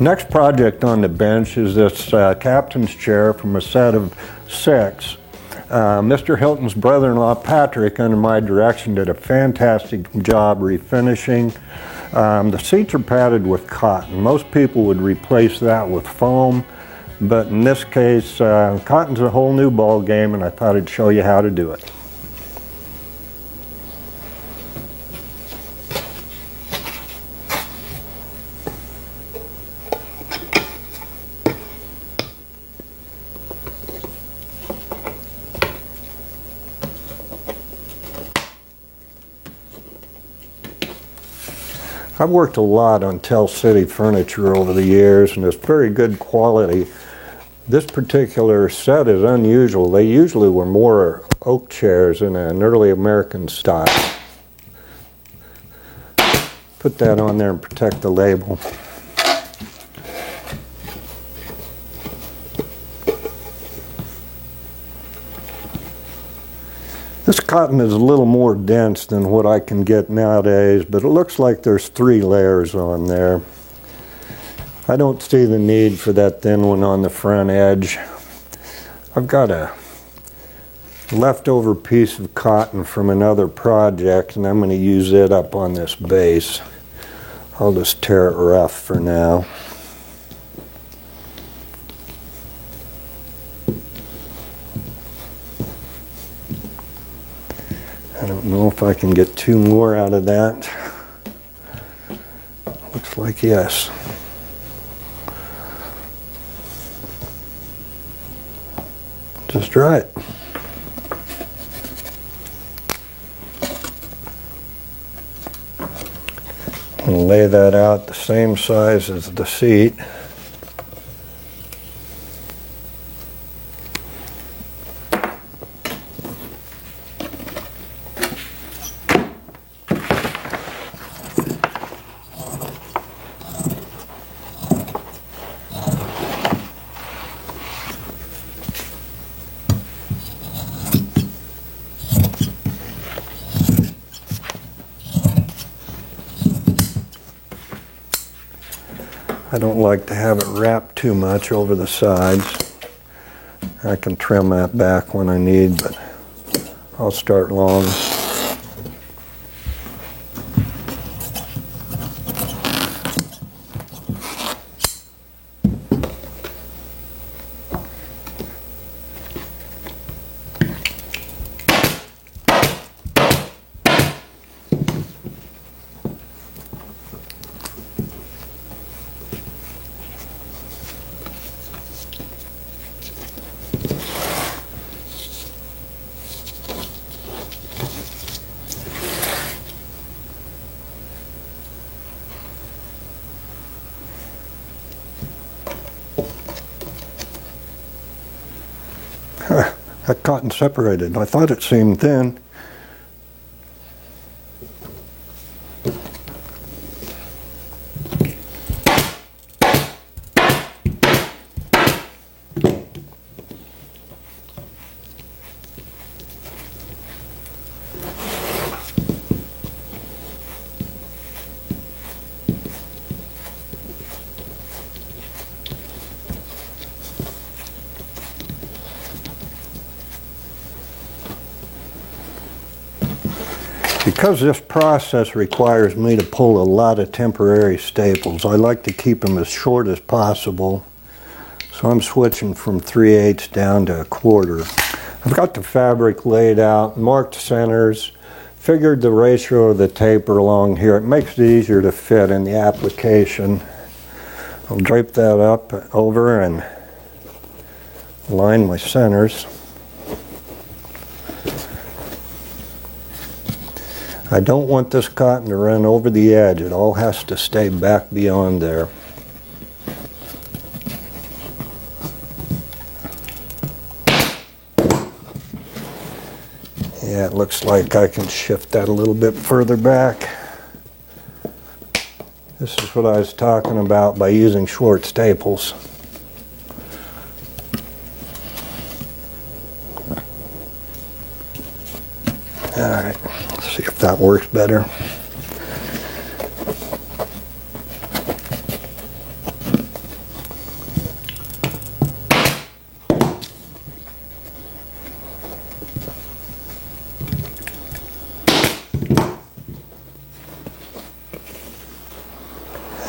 Next project on the bench is this captain's chair from a set of 6. Mr. Hilton's brother-in-law Patrick, under my direction, did a fantastic job refinishing. The seats are padded with cotton. Most people would replace that with foam, but in this case, cotton's a whole new ball game, and I thought I'd show you how to do it. I've worked a lot on Tell City furniture over the years, and it's very good quality. This particular set is unusual. They usually were more oak chairs in an early American style. Put that on there and protect the label. This cotton is a little more dense than what I can get nowadays, but it looks like there's 3 layers on there. I don't see the need for that thin one on the front edge. I've got a leftover piece of cotton from another project, and I'm going to use it up on this base. I'll just tear it rough for now. I don't know if I can get 2 more out of that. Looks like yes. Just right. And lay that out the same size as the seat. I don't like to have it wrapped too much over the sides. I can trim that back when I need, but I'll start long. That cotton separated. I thought it seemed thin. Because this process requires me to pull a lot of temporary staples, I like to keep them as short as possible. So I'm switching from 3/8 down to 1/4. I've got the fabric laid out, marked centers, figured the ratio of the taper along here. It makes it easier to fit in the application. I'll drape that up over and line my centers. I don't want this cotton to run over the edge. It all has to stay back beyond there. Yeah, it looks like I can shift that a little bit further back. This is what I was talking about by using short staples. All right, let's see if that works better.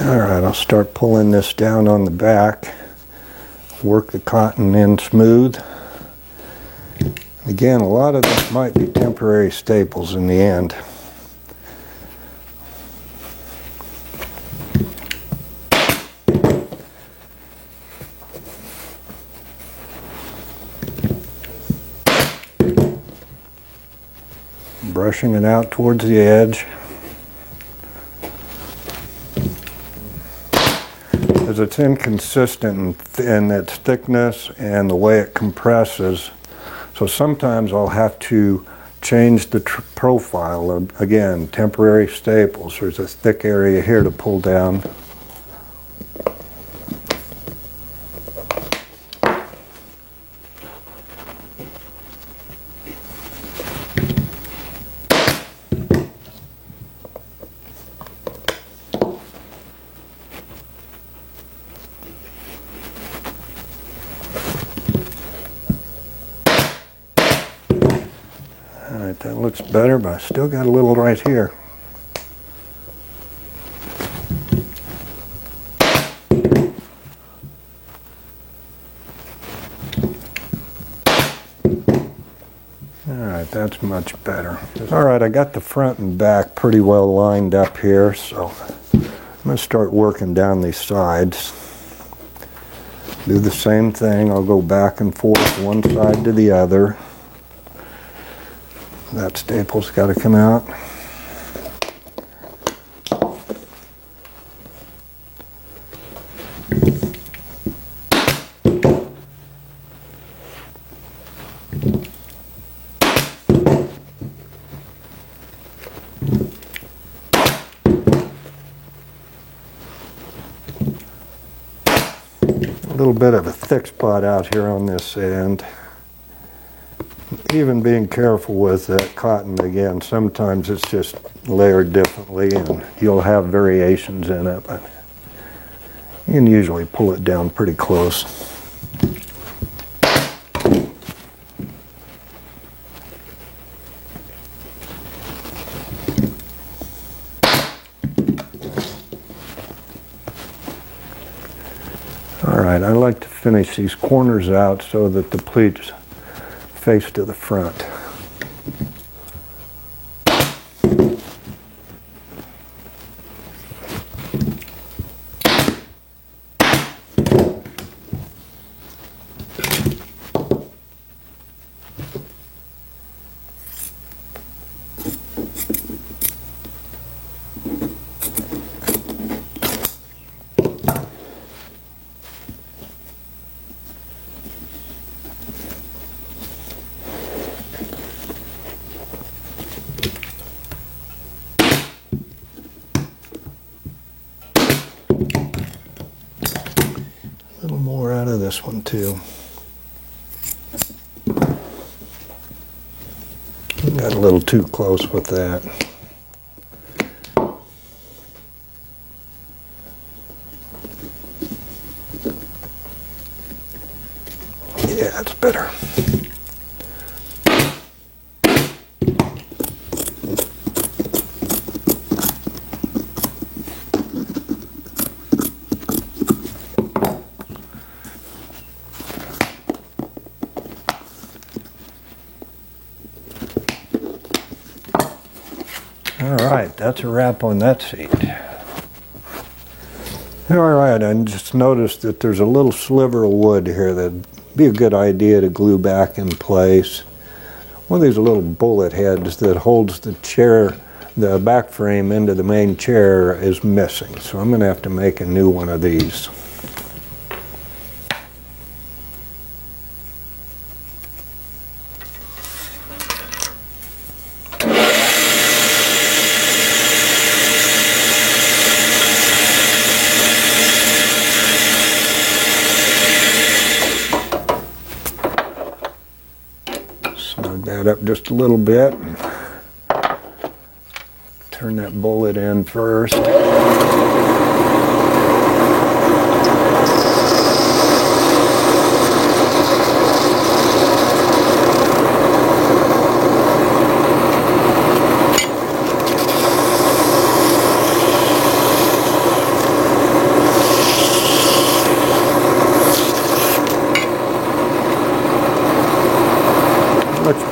Alright, I'll start pulling this down on the back, work the cotton in smooth. Again, a lot of this might be temporary staples in the end. Brushing it out towards the edge. As it's inconsistent in its thickness and the way it compresses, so sometimes I'll have to change the profile of, again, temporary staples. There's a thick area here to pull down. Alright, that looks better, but I still got a little right here. Alright, that's much better. Alright, I got the front and back pretty well lined up here, so I'm going to start working down these sides. Do the same thing. I'll go back and forth one side to the other. That staple's got to come out. A little bit of a thick spot out here on this end. Even being careful with that cotton, again, sometimes it's just layered differently and you'll have variations in it, but you can usually pull it down pretty close. Alright, I like to finish these corners out so that the pleats face to the front. A little more out of this one too. Got a little too close with that. Yeah, it's better. Alright, that's a wrap on that seat. Alright, I just noticed that there's a little sliver of wood here that'd be a good idea to glue back in place. One of these little bullet heads that holds the chair, the back frame into the main chair is missing, so I'm going to have to make a new one of these. Snug that up just a little bit. Turn that bullet in first.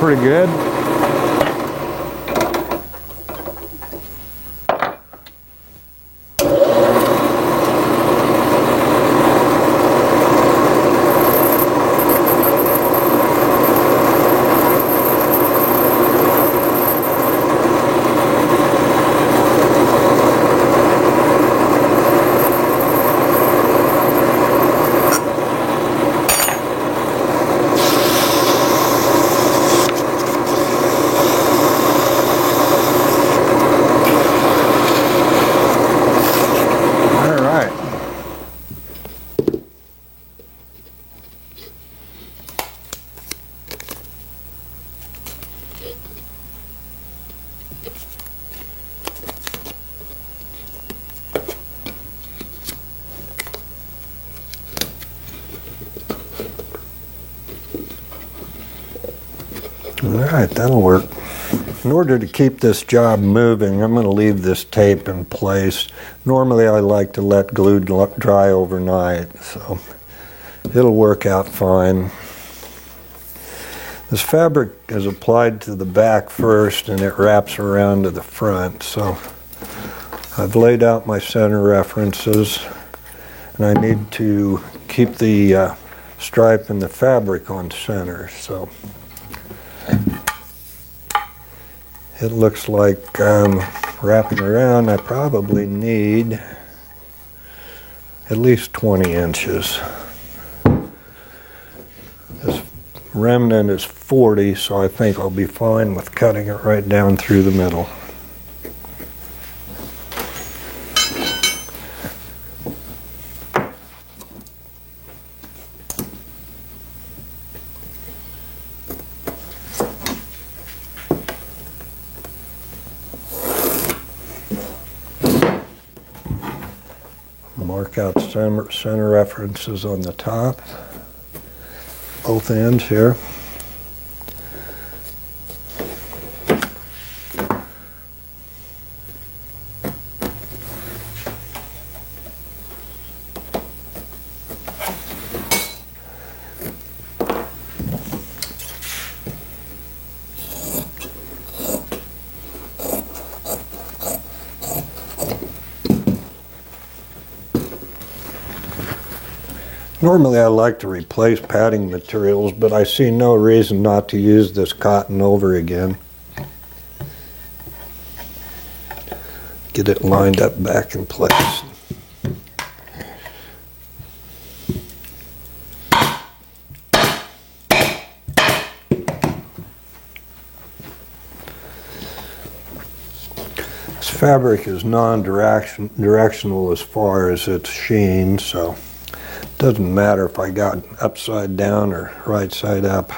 pretty good. Alright, that'll work. In order to keep this job moving, I'm going to leave this tape in place. Normally I like to let glue dry overnight, so it'll work out fine. This fabric is applied to the back first and it wraps around to the front, so I've laid out my center references and I need to keep the stripe and the fabric on center, so it looks like wrapping around I probably need at least 20 inches. This remnant is 40, so I think I'll be fine with cutting it right down through the middle. Mark out center references on the top, both ends here. Normally I like to replace padding materials, but I see no reason not to use this cotton over again. Get it lined up back in place. This fabric is non-directional as far as its sheen, so doesn't matter if I got upside down or right side up.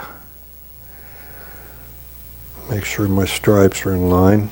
Make sure my stripes are in line.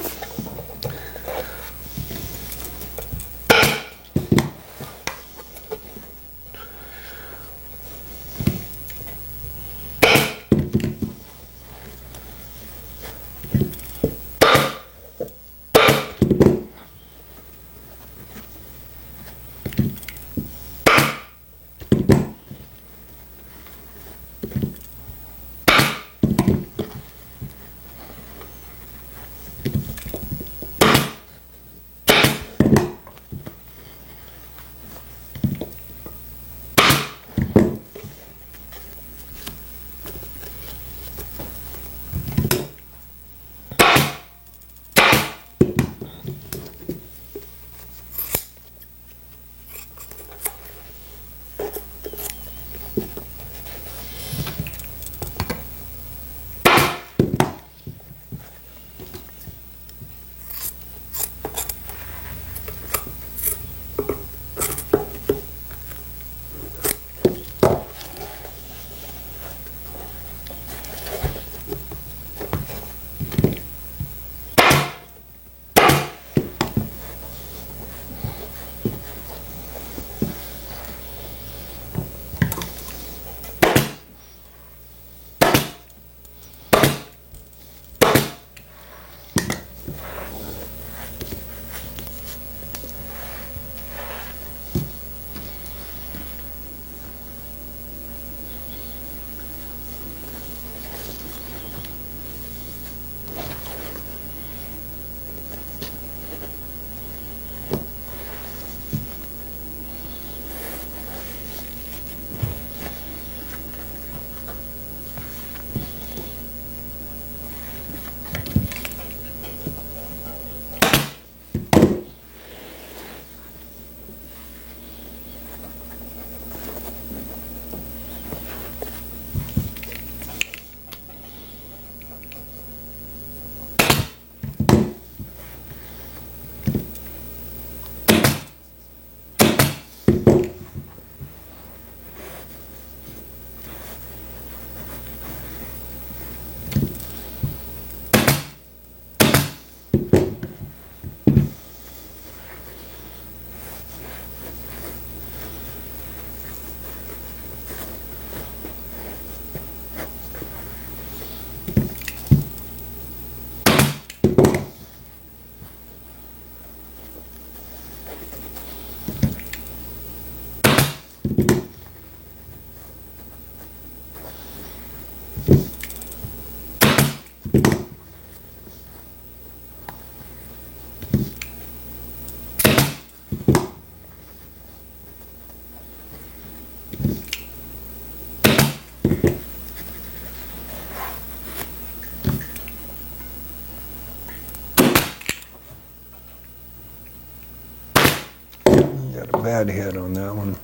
got a bad head on that one.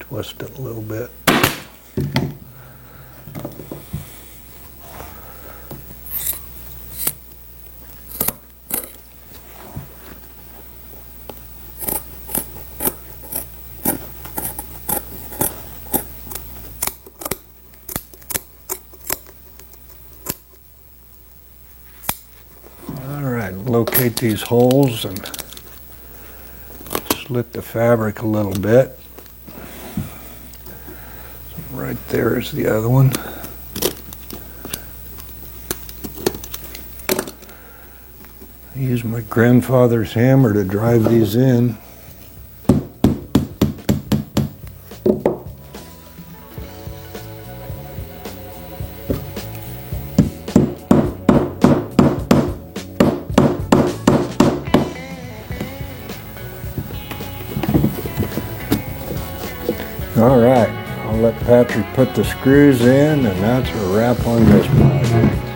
Twist it a little bit. Locate these holes and slit the fabric a little bit. Right there is the other one. I use my grandfather's hammer to drive these in. All right, I'll let Patrick put the screws in, and that's a wrap on this project.